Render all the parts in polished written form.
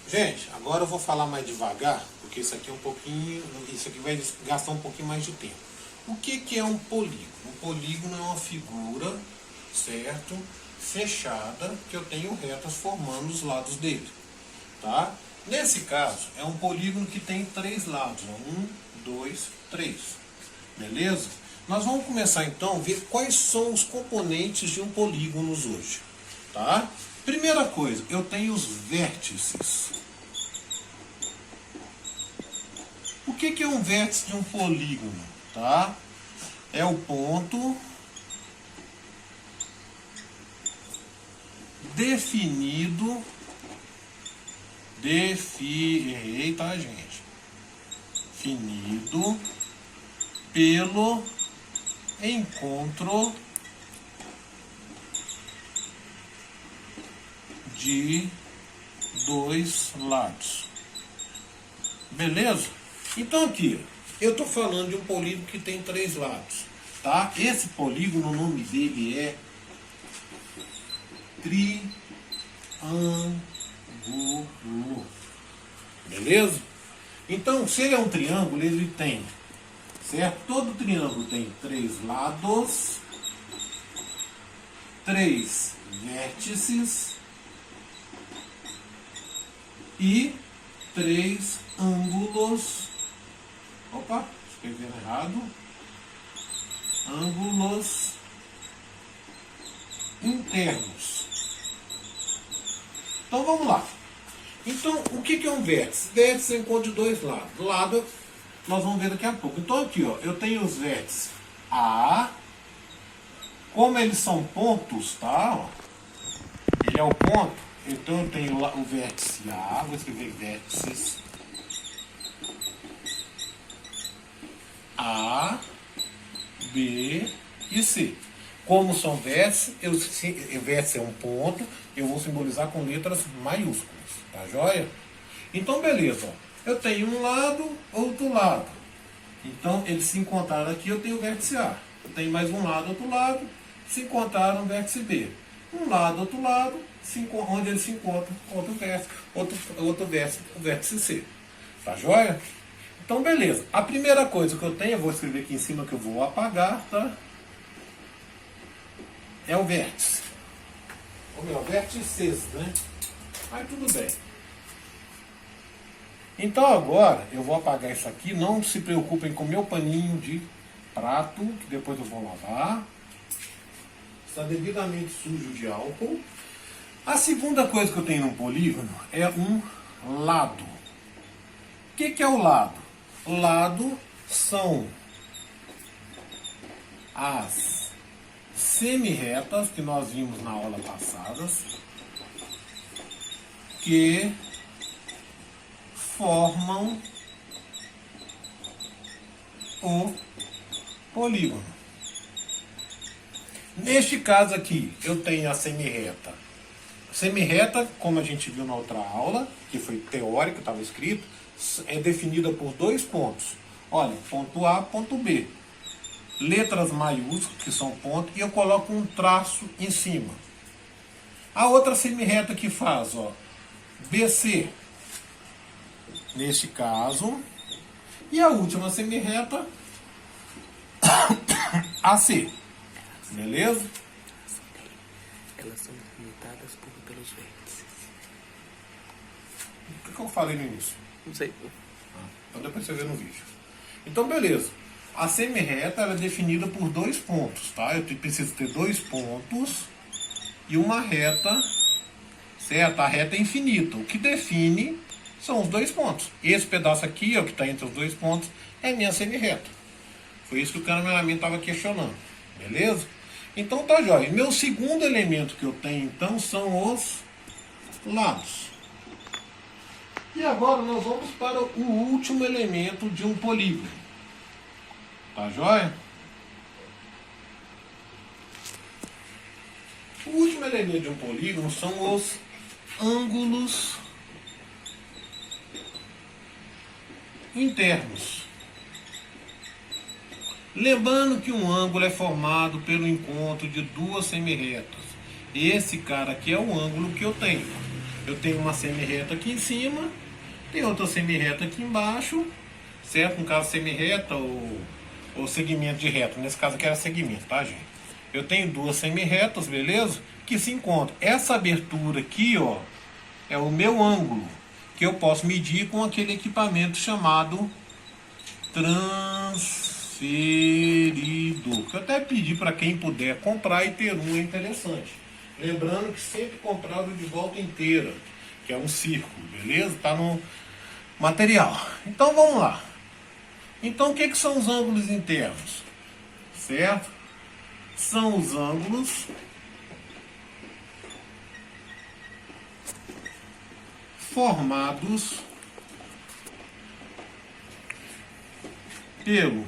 Gente, agora eu vou falar mais devagar, porque isso aqui é um pouquinho, isso aqui vai gastar um pouquinho mais de tempo. O que é um polígono? Um polígono é uma figura, certo? Fechada, que eu tenho retas formando os lados dele, tá? Nesse caso, é um polígono que tem três lados, ó, 1, 2, 3, beleza? Nós vamos começar então a ver quais são os componentes de um polígono hoje, tá? Primeira coisa, eu tenho os vértices. O que é um vértice de um polígono? Tá? É o ponto definido, errei, tá, gente? Definido pelo encontro de dois lados. Beleza? Então aqui, eu estou falando de um polígono que tem três lados. Tá? Esse polígono, o nome dele é triângulo. Beleza? Então, se ele é um triângulo, ele tem, certo? Todo triângulo tem três lados, três vértices e três ângulos. Opa, escrevendo errado. Ângulos internos. Então vamos lá. Então, o que é um vértice? Vértice é um encontro de dois lados. Do lado, nós vamos ver daqui a pouco. Então aqui, ó, eu tenho os vértices A. Como eles são pontos, tá? Ó, ele é o ponto. Então eu tenho o vértice A. Vou escrever vértices A, B e C. Como são vértices, vértice é um ponto, eu vou simbolizar com letras maiúsculas, tá joia? Então beleza, ó, eu tenho um lado, outro lado. Então eles se encontraram aqui, eu tenho o vértice A. Eu tenho mais um lado, outro lado, se encontraram o vértice B. Um lado, outro lado, onde eles se encontram, outro vértice, o vértice C. Tá joia? Então beleza, a primeira coisa que eu tenho, eu vou escrever aqui em cima que eu vou apagar, tá? É o vértice. Ou melhor, vértices, né? Mas tudo bem. Então agora eu vou apagar isso aqui. Não se preocupem com o meu paninho de prato, que depois eu vou lavar. Está devidamente sujo de álcool. A segunda coisa que eu tenho no polígono é um lado. O que é o lado? Lado são as semirretas que nós vimos na aula passada, que formam o polígono. Neste caso aqui, eu tenho a semirreta. Semirreta, como a gente viu na outra aula, que foi teórica, estava escrito, é definida por dois pontos. Olha, ponto A, ponto B. Letras maiúsculas, que são pontos, e eu coloco um traço em cima. A outra semirreta que faz, ó, BC, neste caso, e a última semirreta, AC. Beleza? Elas são delimitadas pelos vértices. O que eu falei no início? Não sei. Então depois você vê no vídeo. Então beleza. A semirreta ela é definida por dois pontos, tá? Eu preciso ter dois pontos e uma reta, certo? A reta é infinita. O que define são os dois pontos. Esse pedaço aqui, ó, que está entre os dois pontos, é minha semirreta. Foi isso que o cameraman estava questionando. Beleza? Então tá jóia. Meu segundo elemento que eu tenho então são os lados. E agora nós vamos para o último elemento de um polígono. Tá jóia? O último elemento de um polígono são os ângulos internos. Lembrando que um ângulo é formado pelo encontro de duas semirretas. Esse cara aqui é o ângulo que eu tenho. eu tenho uma semi-reta aqui em cima, tem outra semi-reta aqui embaixo, certo? No caso, semi-reta ou segmento de reta. Nesse caso aqui era segmento, tá, gente? Eu tenho duas semi-retas, beleza? Que se encontram. Essa abertura aqui, ó, é o meu ângulo, que eu posso medir com aquele equipamento chamado transferidor. Que eu até pedi para quem puder comprar e ter um, é interessante. Lembrando que sempre comprar o de volta inteira, que é um círculo, beleza? Tá no material. Então vamos lá. Então o que são os ângulos internos? Certo? São os ângulos formados pelo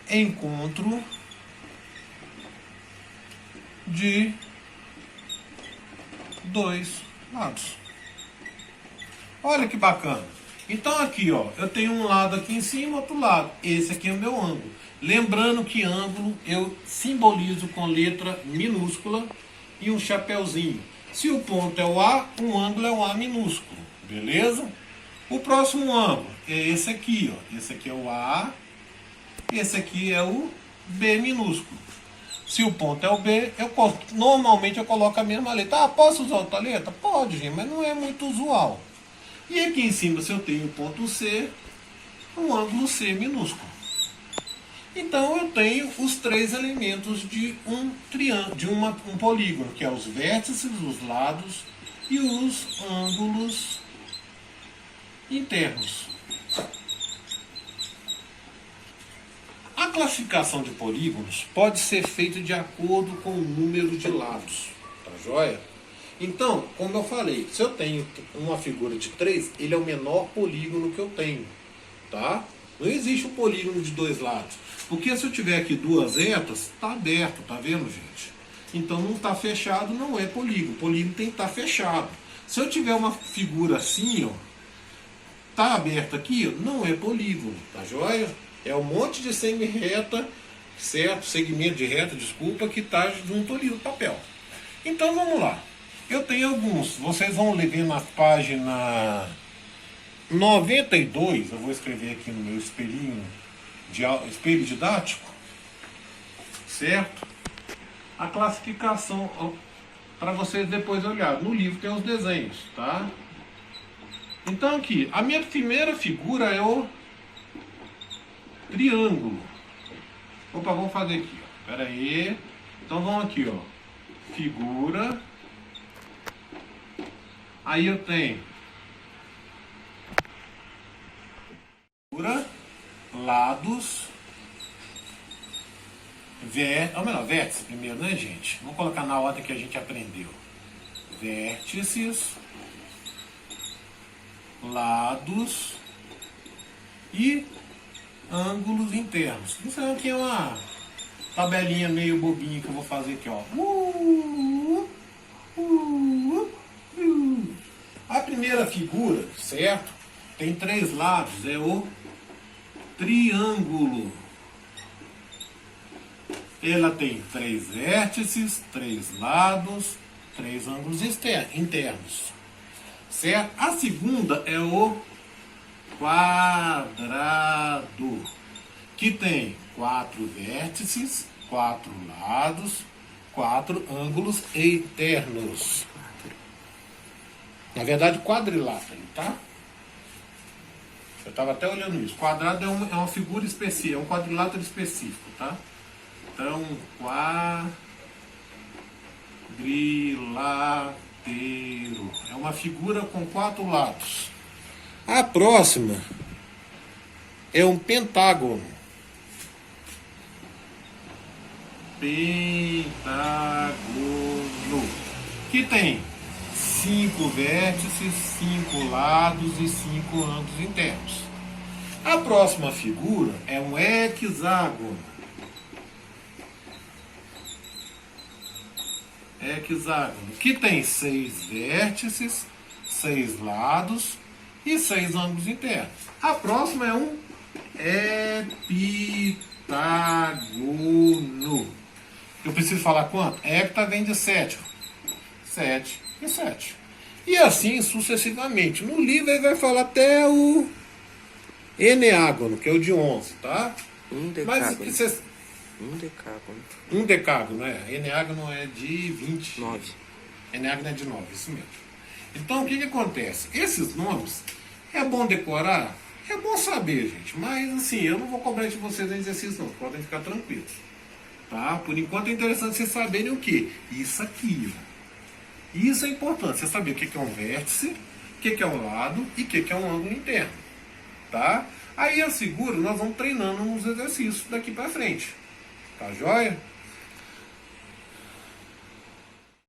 encontro de dois lados. Olha que bacana. Então aqui, ó, eu tenho um lado aqui em cima, outro lado. Esse aqui é o meu ângulo. Lembrando que ângulo eu simbolizo com letra minúscula e um chapéuzinho. Se o ponto é o A, um ângulo é o A minúsculo, beleza? O próximo ângulo é esse aqui, ó. Esse aqui é o A, esse aqui é o B minúsculo. Se o ponto é o B, normalmente eu coloco a mesma letra. Ah, posso usar outra letra? Pode, gente, mas não é muito usual. E aqui em cima, se eu tenho o ponto C, um ângulo C minúsculo. Então eu tenho os três elementos de um triângulo, de um polígono, que é os vértices, os lados e os ângulos internos. A classificação de polígonos pode ser feita de acordo com o número de lados, tá joia? Então, como eu falei, se eu tenho uma figura de 3, ele é o menor polígono que eu tenho, tá? Não existe um polígono de dois lados, porque se eu tiver aqui duas retas, está aberto, tá vendo, gente? Então não está fechado, não é polígono. Polígono tem que estar fechado. Se eu tiver uma figura assim, ó, tá aberto aqui, ó, não é polígono, tá joia? É um monte de semi-reta, certo? Segmento de reta, desculpa, que está junto ali no papel. Então vamos lá. Eu tenho alguns, vocês vão ler na página 92, eu vou escrever aqui no meu espelho didático, certo? A classificação, para vocês depois olhar. No livro tem os desenhos, tá? Então aqui, a minha primeira figura é o triângulo. Opa, vamos fazer aqui, ó. Pera aí. Então vamos aqui, ó. Figura. Aí eu tenho figura, lados, vértice primeiro, né, gente? Vamos colocar na ordem que a gente aprendeu. Vértices, lados e ângulos internos. Isso aqui é uma tabelinha meio bobinha que eu vou fazer aqui, ó. A primeira figura, certo? Tem três lados, é o triângulo. Ela tem três vértices, três lados, três ângulos internos, certo? A segunda é o quadrado, que tem quatro vértices, quatro lados, quatro ângulos internos. Na verdade, quadrilátero, tá? Eu estava até olhando isso. Quadrado é uma figura específica, é um quadrilátero específico, tá? Então, quadrilátero é uma figura com quatro lados. A próxima é um pentágono. Pentágono, que tem 5 vértices, 5 lados e 5 ângulos internos. A próxima figura é um hexágono. Hexágono, que tem 6 vértices, 6 lados e 6 ângulos internos. A próxima é um heptágono. Eu preciso falar quanto? Hepta vem de 7. 7 e 7. E assim sucessivamente. No livro ele vai falar até o eneágono, que é o de 11, tá? Mas decágono. você... Decágono. Decágono, né? Eneágono é de 20. 9. Eneágono é de 9, isso mesmo. Então o que acontece? Esses nomes é bom decorar? É bom saber, gente. Mas assim, eu não vou cobrar de vocês exercícios não. Podem ficar tranquilos. Tá? Por enquanto é interessante vocês saberem o que? Isso aqui, ó. Isso é importante, você saber o que é um vértice, o que é um lado e o que é um ângulo interno. Tá? Aí a seguro, nós vamos treinando nos exercícios daqui para frente. Tá joia?